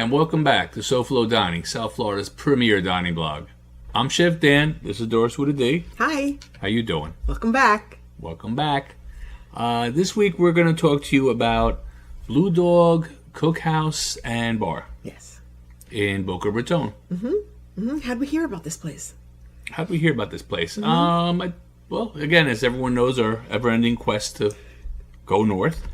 and welcome back to SoFloDining, South Florida's premier dining blog. I'm Chef Dan. This is Doris with a D. Hi. How you doing? Welcome back. Welcome back. This week we're going to talk to you about Blue Dog Cookhouse and Bar. Yes. In Boca Raton. How'd we hear about this place? How'd we hear about this place? Well, again, as everyone knows, our ever-ending quest to go north.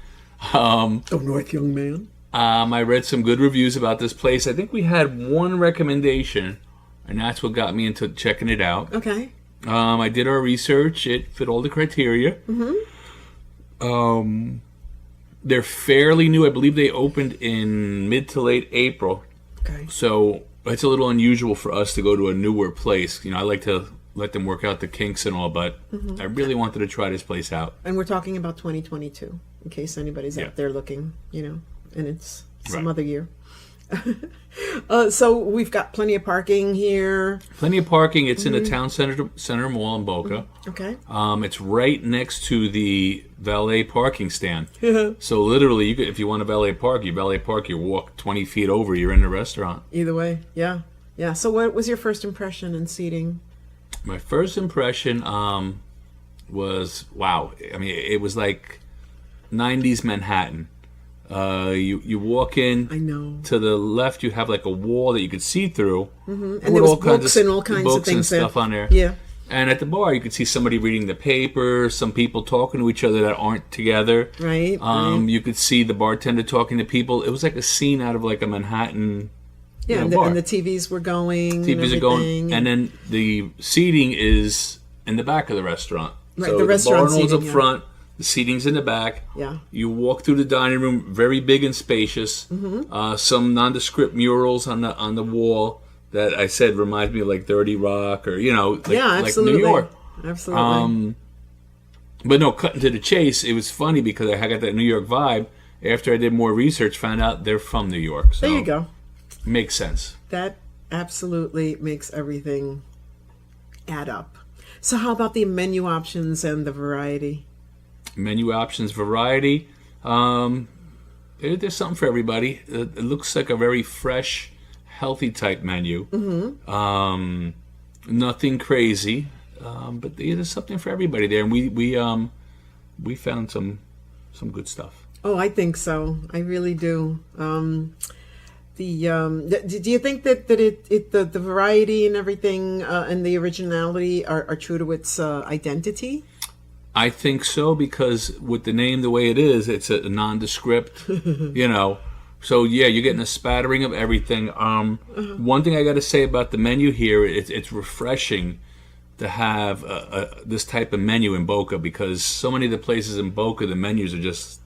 Go north, young man. I read some good reviews about this place. I think we had one recommendation, and that's what got me into checking it out. Okay. I did our research. It fit all the criteria. They're fairly new. I believe they opened in mid to late April. Okay. So it's a little unusual for us to go to a newer place. You know, I like to let them work out the kinks and all, but I really wanted to try this place out. And we're talking about 2022, in case anybody's out there looking, and it's some other year. So we've got plenty of parking here. Plenty of parking. It's in the town center mall in Boca. Okay. It's right next to the valet parking stand. So literally, if you want to valet park, you walk 20 feet over, you're in the restaurant. Either way, yeah. So what was your first impression in seating? My first impression was, wow. I mean, it was like 90s Manhattan. You walk in. I know. To the left, you have like a wall that you could see through. And there was books and all kinds of things and stuff on there. Yeah. And at the bar, you could see somebody reading the paper, some people talking to each other that aren't together. Right. You could see the bartender talking to people. It was like a scene out of like a Manhattan. Yeah, bar. And the TVs were going. TVs are going, and then the seating is in the back of the restaurant. Right, so the restaurant bar seating, up front. The seating's in the back. Yeah. You walk through the dining room, very big and spacious. Some nondescript murals on the wall that I said reminds me of like 30 Rock or like New York. Absolutely. But no, cutting to the chase, it was funny because I got that New York vibe. After I did more research, found out they're from New York. So there you go. Makes sense. That absolutely makes everything add up. So how about the menu options and the variety? Menu options, variety. There's something for everybody. It looks like a very fresh, healthy type menu. Nothing crazy, but there's something for everybody there. And we found some good stuff. Oh, I think so. I really do. Do you think that the variety and everything and the originality are true to its identity? I think so, because with the name the way it is, it's a nondescript, So yeah, you're getting a spattering of everything. One thing I got to say about the menu here, it's refreshing to have this type of menu in Boca, because so many of the places in Boca, the menus are just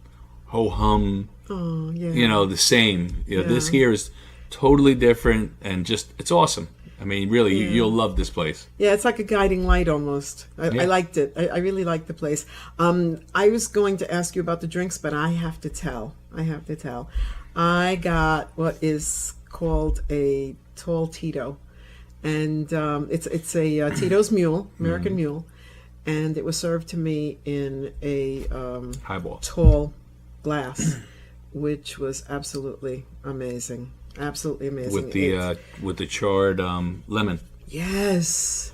ho-hum. Oh, yeah. The same. This here is totally different, and just it's awesome. I mean, really, you'll love this place. Yeah, it's like a guiding light almost. I liked it. I really liked the place. I was going to ask you about the drinks, but I have to tell. I got what is called a tall Tito, and it's a Tito's Mule, American Mule, and it was served to me in a highball, tall glass, which was absolutely amazing. Absolutely amazing. With the charred lemon. Yes.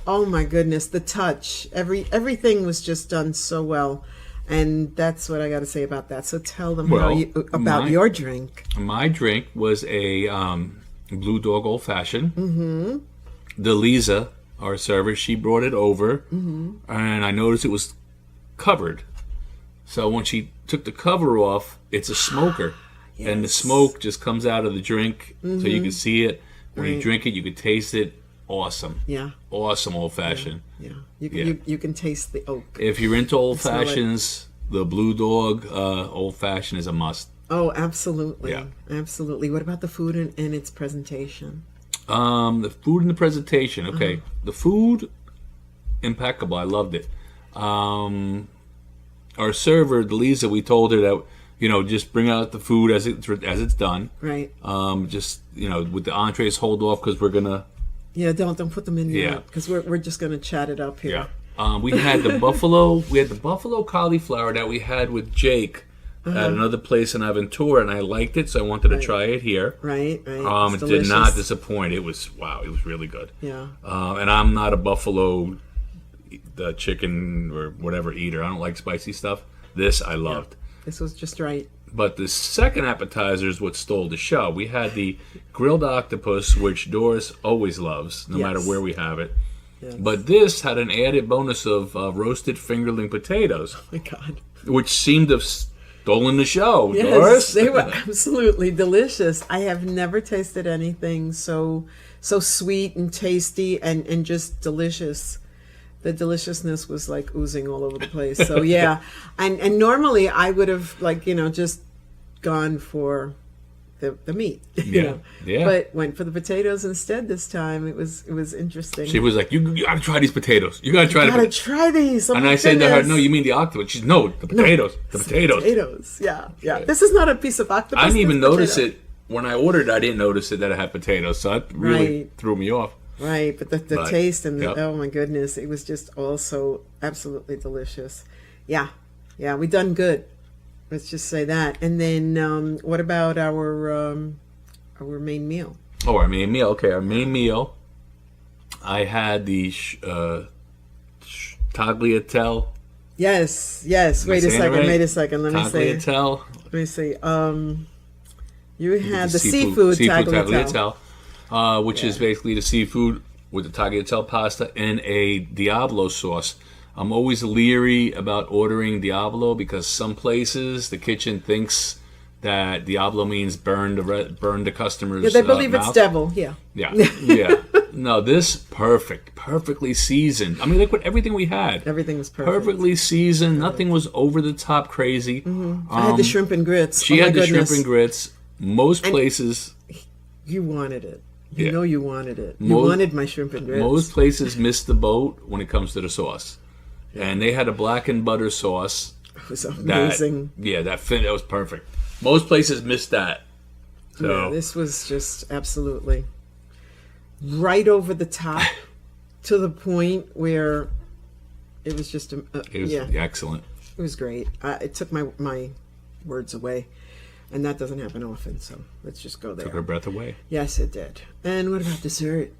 Oh my goodness, the touch. Everything was just done so well. And that's what I got to say about that. So tell them about your drink. My drink was a Blue Dog Old Fashioned. Dalizza, our server, she brought it over, and I noticed it was covered. So when she took the cover off, it's a smoker. Yes. And the smoke just comes out of the drink, so you can see it. When you drink it, you can taste it. Awesome. Yeah. Awesome old fashioned. Yeah. You can taste the oak. If you're into old fashions, the Blue Dog old fashioned is a must. Oh, absolutely. Yeah. Absolutely. What about the food and its presentation? The food and the presentation. Okay. The food, impeccable. I loved it. Our server, Dalizza, we told her that, just bring out the food as it's done. Right. Just, with the entrees, hold off because we're going to... Yeah, don't put them in yet, because we're just going to chat it up here. Yeah. We had the buffalo cauliflower that we had with Jake at another place in Aventura, and I liked it, so I wanted to try it here. Right. It did not disappoint. It was really good. Yeah. And I'm not a buffalo, the chicken or whatever eater. I don't like spicy stuff. This I loved. Yeah. This was just right. But the second appetizer is what stole the show. We had the grilled octopus, which Doris always loves, no matter where we have it. Yes. But this had an added bonus of roasted fingerling potatoes. Oh my God. Which seemed to have stolen the show, yes, Doris. They were absolutely delicious. I have never tasted anything so sweet and tasty and just delicious. The deliciousness was like oozing all over the place. So yeah, and normally I would have just gone for the meat, Yeah. but went for the potatoes instead this time. It was interesting. She was like, "You gotta try these potatoes. You gotta try try these." Oh, and I said to her, "No, you mean the octopus?" She's no, the potatoes. The potatoes. Potatoes. Yeah. This is not a piece of octopus. I didn't even notice it when I ordered. I didn't notice it that it had potatoes, so that really threw me off. Right, but the taste and oh my goodness, it was just also absolutely delicious. Yeah, we done good. Let's just say that. And then what about our main meal? Oh, our main meal. Okay, our main meal. I had the tagliatelle. Yes. Wait a second. Let me see. Tagliatelle. Let me see. You had the seafood tagliatelle. Which is basically the seafood with the tagliatelle pasta and a Diablo sauce. I'm always leery about ordering Diablo because some places the kitchen thinks that Diablo means burn the customer's they believe mouth. It's devil. Yeah. No, this perfectly seasoned. I mean, look what everything we had. Everything was perfect. Perfectly seasoned. Nothing was over the top crazy. Mm-hmm. I had the shrimp and grits. She had the shrimp and grits. Most places. You wanted it. You know you wanted it. You wanted my shrimp and grits. Most places miss the boat when it comes to the sauce. Yeah. And they had a blackened butter sauce. It was amazing. That was perfect. Most places missed that. So this was just absolutely right over the top to the point where it was just it was excellent. It was great. It took my words away. And that doesn't happen often, so let's just go there. Took her breath away. Yes, it did. And what about dessert?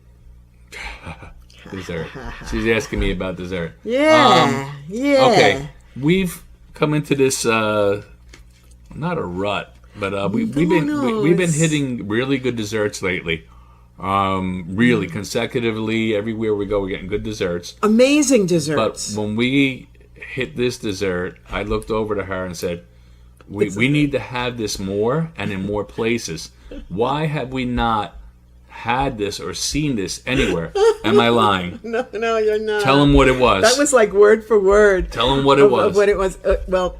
Dessert. She's asking me about dessert. Yeah. Okay, we've come into this not a rut, but we've been hitting really good desserts lately. Really consecutively, everywhere we go, we're getting good desserts. Amazing desserts. But when we hit this dessert, I looked over to her and said, We need to have this more and in more places. Why have we not had this or seen this anywhere? Am I lying? No, you're not. Tell them what it was. That was like word for word. Tell them what it was. Of what it was. Well,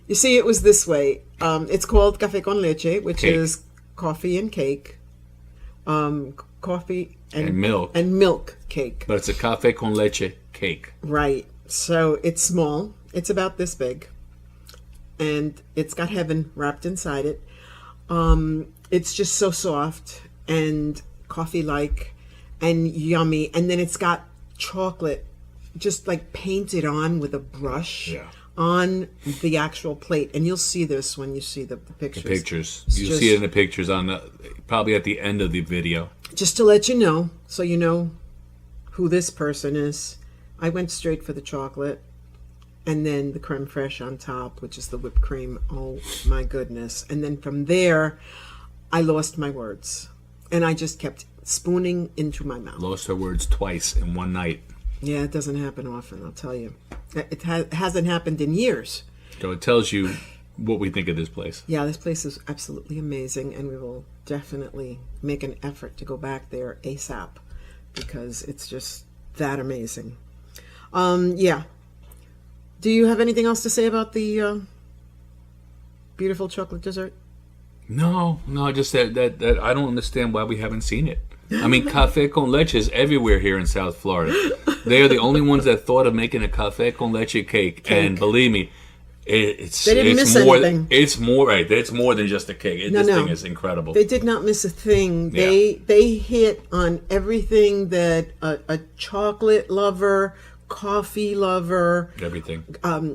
you see, it was this way. It's called café con leche, which is coffee and cake. Coffee and milk. And milk cake. But it's a café con leche cake. Right. So it's small. It's about this big. And it's got heaven wrapped inside it. It's just so soft and coffee-like and yummy. And then it's got chocolate just like painted on with a brush on the actual plate. And you'll see this when you see the pictures. The pictures. You'll see it in the pictures on probably at the end of the video. Just to let you know, so you know who this person is, I went straight for the chocolate. And then the creme fraiche on top, which is the whipped cream. Oh, my goodness. And then from there, I lost my words. And I just kept spooning into my mouth. Lost her words twice in one night. Yeah, it doesn't happen often, I'll tell you. It hasn't happened in years. So it tells you what we think of this place. Yeah, this place is absolutely amazing. And we will definitely make an effort to go back there ASAP. Because it's just that amazing. Yeah. Do you have anything else to say about the beautiful chocolate dessert? No, just that I don't understand why we haven't seen it. I mean, café con leche is everywhere here in South Florida. They are the only ones that thought of making a café con leche cake. And believe me, they didn't miss anything. It's more right. It's more than just a cake. This thing is incredible. They did not miss a thing. They hit on everything that a chocolate lover coffee lover, Everything.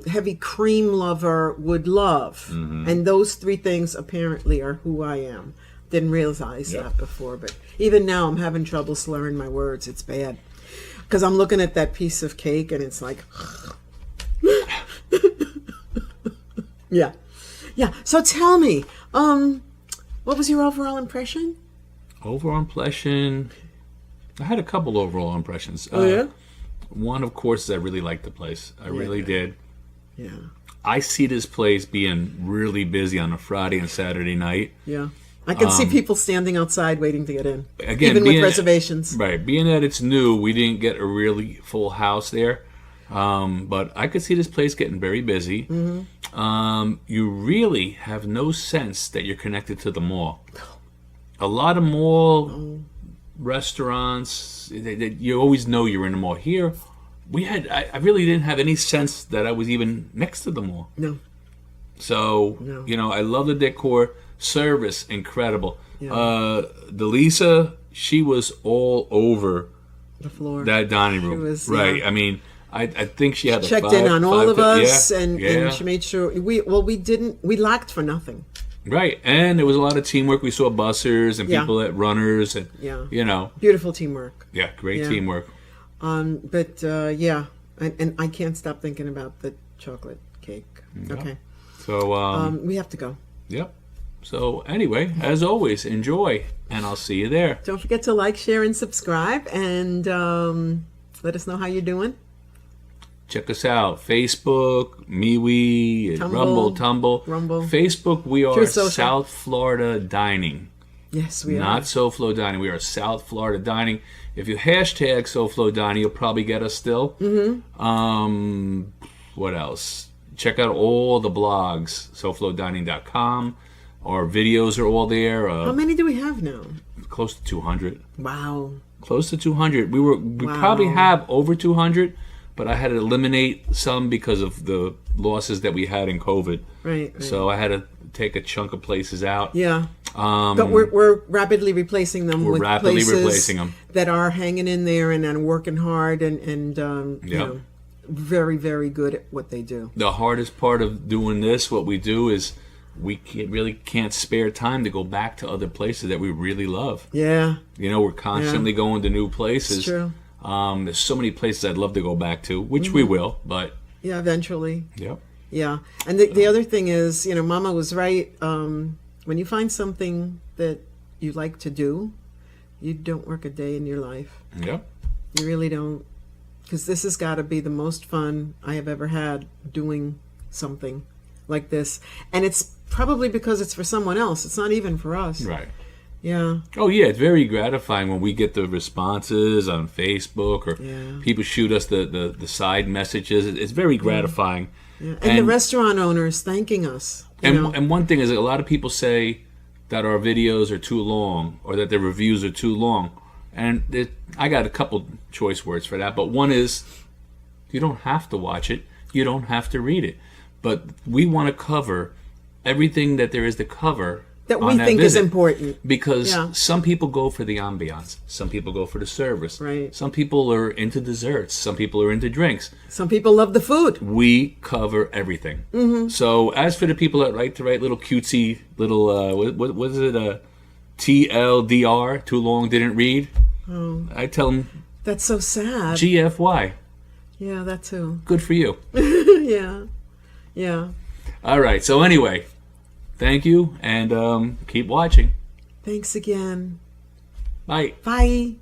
heavy cream lover would love. And those three things apparently are who I am. Didn't realize that before, but even now I'm having trouble slurring my words. It's bad. Because I'm looking at that piece of cake and it's like... Yeah. So tell me, what was your overall impression? Overall impression... I had a couple overall impressions. Oh, yeah? One, of course, is I really liked the place. I really did. Yeah. I see this place being really busy on a Friday and Saturday night. Yeah. I can see people standing outside waiting to get in. Again, even with reservations. Right. Being that it's new, we didn't get a really full house there. But I could see this place getting very busy. You really have no sense that you're connected to the mall. A lot of mall restaurants, you always know you're in the mall. Here, I really didn't have any sense that I was even next to the mall. No. So, I love the decor. Service, incredible. Yeah. Dalizza, she was all over the floor. That dining room. She was, right. yeah. I mean, I think she had checked in on all of us, and she made sure we lacked for nothing. Right, and there was a lot of teamwork. We saw bussers and people at runners, and beautiful teamwork. Yeah, great teamwork. But and I can't stop thinking about the chocolate cake. Yeah. Okay, so we have to go. Yep. So anyway, as always, enjoy, and I'll see you there. Don't forget to like, share, and subscribe, and let us know how you're doing. Check us out. Facebook, MeWe, Rumble. Facebook, we are South Florida Dining. Yes, we are. Not SoFloDining. We are South Florida Dining. If you hashtag SoFloDining, you'll probably get us still. What else? Check out all the blogs, SoFloDining.com. Our videos are all there. How many do we have now? Close to 200. Wow. Close to 200. We probably have over 200. But I had to eliminate some because of the losses that we had in COVID. Right. So I had to take a chunk of places out. Yeah. But we're rapidly replacing them with places replacing them that are hanging in there and working hard and very, very good at what they do. The hardest part of doing this, what we do, is we really can't spare time to go back to other places that we really love. Yeah. We're constantly going to new places. It's true. There's so many places I'd love to go back to, which we will, but... Yeah, eventually. Yep. Yeah. And the other thing is, Mama was right. When you find something that you like to do, you don't work a day in your life. Yep. You really don't. Because this has got to be the most fun I have ever had doing something like this. And it's probably because it's for someone else. It's not even for us. Right. Yeah. Oh, yeah. It's very gratifying when we get the responses on Facebook or people shoot us the side messages. It's very gratifying. Yeah. And the restaurant owners thanking us. And one thing is that a lot of people say that our videos are too long or that the reviews are too long. And I got a couple choice words for that. But one is you don't have to watch it. You don't have to read it. But we want to cover everything that there is to cover that we think is important. Because some people go for the ambiance. Some people go for the service. Right. Some people are into desserts. Some people are into drinks. Some people love the food. We cover everything. So as for the people that like to write little cutesy little, what is it, TLDR, too long, didn't read, I tell them... That's so sad. GFY. Yeah, that too. Good for you. Yeah. All right, so anyway... Thank you, and keep watching. Thanks again. Bye. Bye.